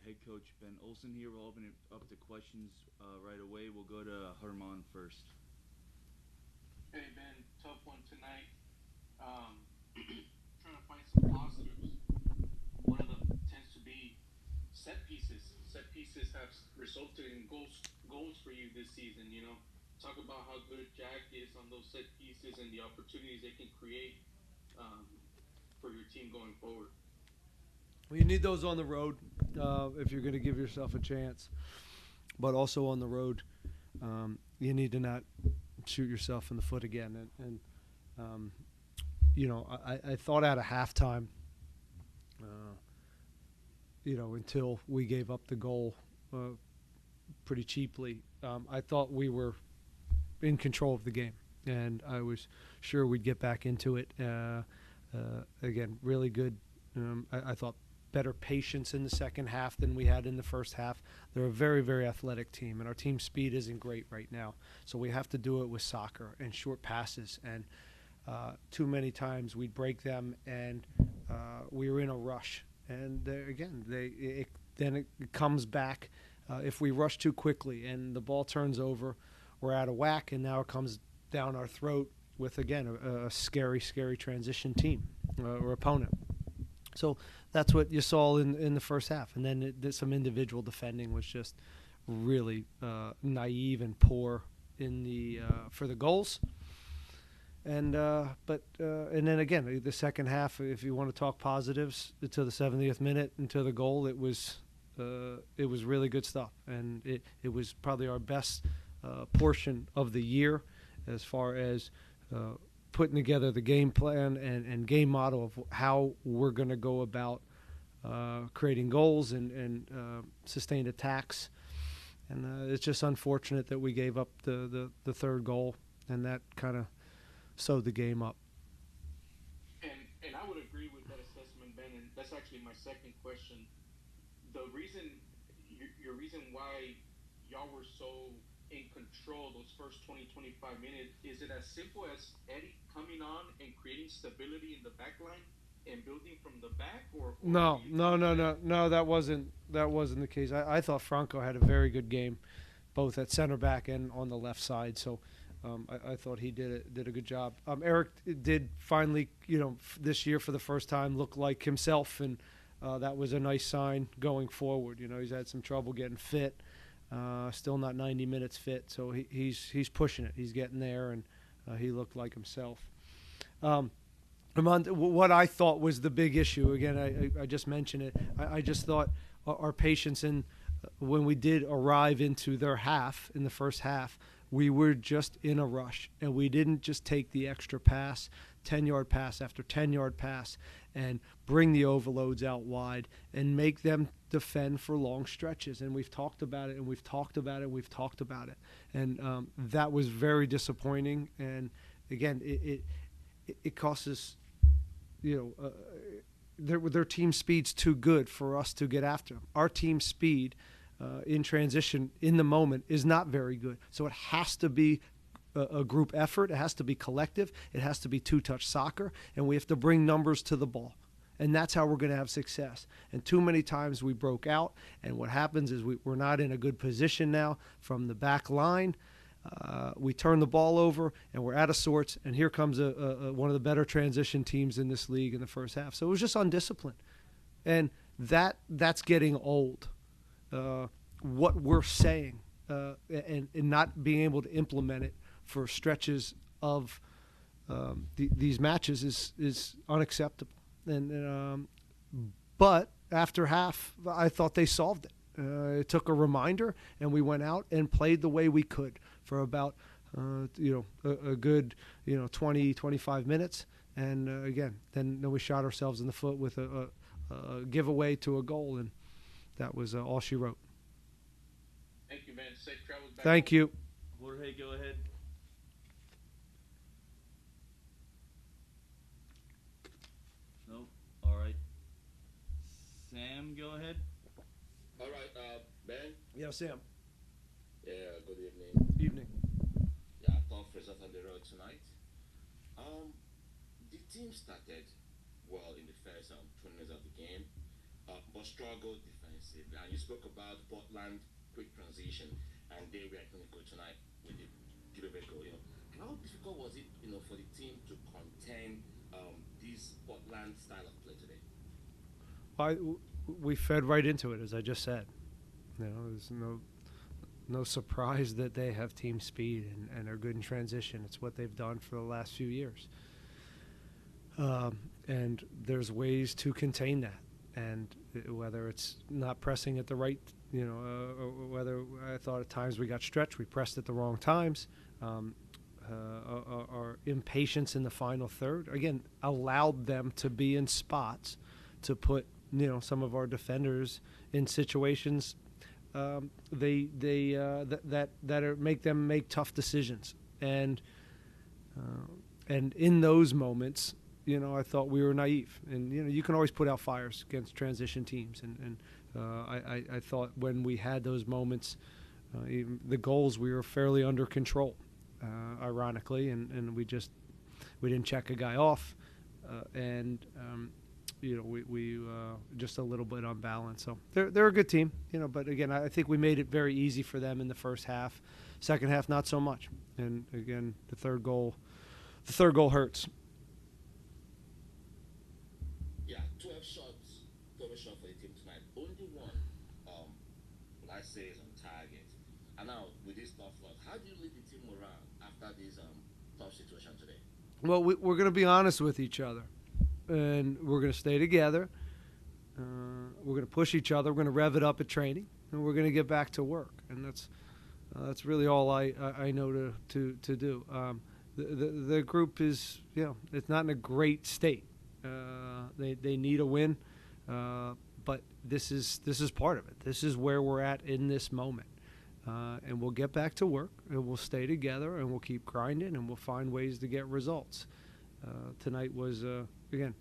head coach Ben Olsen here. We'll open it up to questions right away. We'll go to Herman first. Hey Ben, tough one tonight. Trying to find some positives. One of them tends to be set pieces. Set pieces have resulted in goals for you this season. Talk about how good Jack is on those set pieces and the opportunities they can create um, for your team going forward. Well, you need those on the road if you're going to give yourself a chance, but also on the road, you need to not shoot yourself in the foot again. And I thought at a halftime, until we gave up the goal pretty cheaply, I thought we were in control of the game, and I was sure we'd get back into it. Again, really good. I thought better patience in the second half than we had in the first half. They're a very, very athletic team, and our team speed isn't great right now. So we have to do it with soccer and short passes. And too many times we'd break them, and we were in a rush. And then it comes back. If we rush too quickly and the ball turns over, we're out of whack, and now it comes down our throat with, again, a scary, scary transition team or opponent. So that's what you saw in the first half. And then some individual defending was just really naive and poor for the goals. And then again, the second half, if you want to talk positives, to the 70th minute and to the goal, it was really good stuff. And it was probably our best portion of the year as far as putting together the game plan and game model of how we're going to go about creating goals and sustained attacks. And it's just unfortunate that we gave up the third goal, and that kind of sewed the game up. And I would agree with that assessment, Ben. And that's actually my second question. The reason, your reason why y'all were so in control those first 20, 25 minutes, is it as simple as Eddie coming on and creating stability in the back line and building from the back, or No, that wasn't the case. I thought Franco had a very good game, both at center back and on the left side. So I thought he did a good job. Eric did finally, this year for the first time look like himself, and that was a nice sign going forward. He's had some trouble getting fit. Still not 90 minutes fit, so he's pushing it. He's getting there, and he looked like himself. What I thought was the big issue, again, I just mentioned it, I just thought our patience when we did arrive into their half, in the first half, we were just in a rush, and we didn't just take the extra pass, 10-yard pass after 10-yard pass, and bring the overloads out wide and make them defend for long stretches. And we've talked about it, and we've talked about it, and we've talked about it. And that was very disappointing. And, again, it costs us, their team speed's too good for us to get after them. Our team speed in transition in the moment is not very good. So it has to be a group effort. It has to be collective. It has to be two-touch soccer, and we have to bring numbers to the ball. And that's how we're going to have success. And too many times we broke out, and what happens is we're not in a good position now from the back line. We turn the ball over, and we're out of sorts, and here comes one of the better transition teams in this league in the first half. So it was just undisciplined. And that's getting old. What we're saying and not being able to implement it for stretches of these matches is unacceptable. But after half, I thought they solved it. It took a reminder, and we went out and played the way we could for about a good 20, 25 minutes. And again, then we shot ourselves in the foot with a giveaway to a goal, and that was all she wrote. Thank you, man. Safe travels back. Thank you. Jorge, go ahead. No? All right. Sam, go ahead. All right, Ben. Yeah, Sam. Yeah, good evening. Evening. Yeah, tough result on the road tonight. The team started well in the first 20 minutes of the game. but struggled defensively. And you spoke about Portland quick transition, and they were clinical tonight with the giveaway goal. How difficult was it, for the team to contain this Portland style of play today? We fed right into it, as I just said. There's no surprise that they have team speed and are good in transition. It's what they've done for the last few years. And there's ways to contain that. And whether it's not pressing at the right, or whether I thought at times we got stretched, we pressed at the wrong times. Our impatience in the final third, again, allowed them to be in spots to put, some of our defenders in situations that make them make tough decisions. And in those moments, I thought we were naive. And, you can always put out fires against transition teams. And I thought when we had those moments, even the goals, we were fairly under control, ironically. And we didn't check a guy off. We just a little bit unbalanced. So they're a good team, but again, I think we made it very easy for them in the first half. Second half, not so much. And again, the third goal hurts. Yeah, 12 shots for the team tonight. Only one, I say, is on target. And now, with this tough loss, how do you lead the team morale after this tough situation today? Well, we're going to be honest with each other, and we're going to stay together. We're going to push each other. We're going to rev it up at training, and we're going to get back to work. And that's really all I know to do. The group is, it's not in a great state. They need a win, but this is part of it. This is where we're at in this moment, and we'll get back to work, and we'll stay together, and we'll keep grinding, and we'll find ways to get results. Tonight was again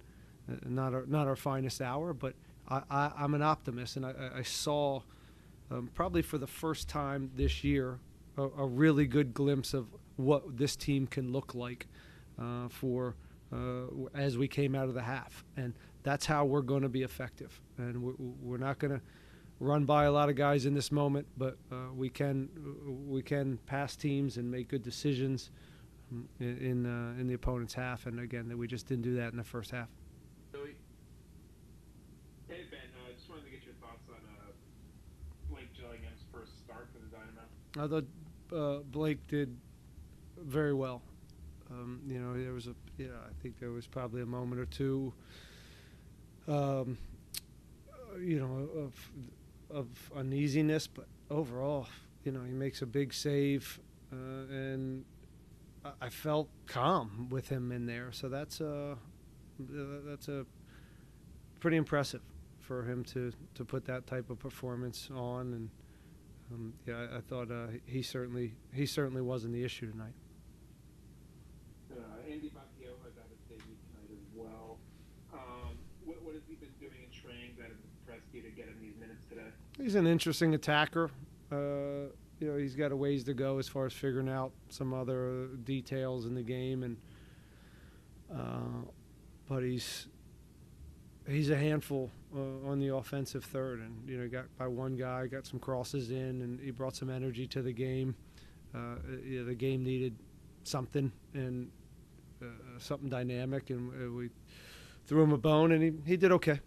not our finest hour, but I'm an optimist, and I saw probably for the first time this year a really good glimpse of what this team can look like as we came out of the half. And that's how we're going to be effective. And we're not going to run by a lot of guys in this moment, but we can pass teams and make good decisions in the opponent's half. And again, we just didn't do that in the first half. Hey Ben, I just wanted to get your thoughts on Blake Gillingham's first start for the Dynamo. I thought Blake did very well. There was I think there was probably a moment or two, of uneasiness, but overall, he makes a big save, and I felt calm with him in there. So that's a pretty impressive for him to put that type of performance on. And I thought he certainly wasn't the issue tonight. Andy Bakioha got his debut tonight as well. What has he been doing in training that has impressed you to get him these minutes today? He's an interesting attacker. He's got a ways to go as far as figuring out some other details in the game, but he's a handful on the offensive third, and got by one guy, got some crosses in, and he brought some energy to the game. The game needed something and something dynamic, and we threw him a bone, and he did okay.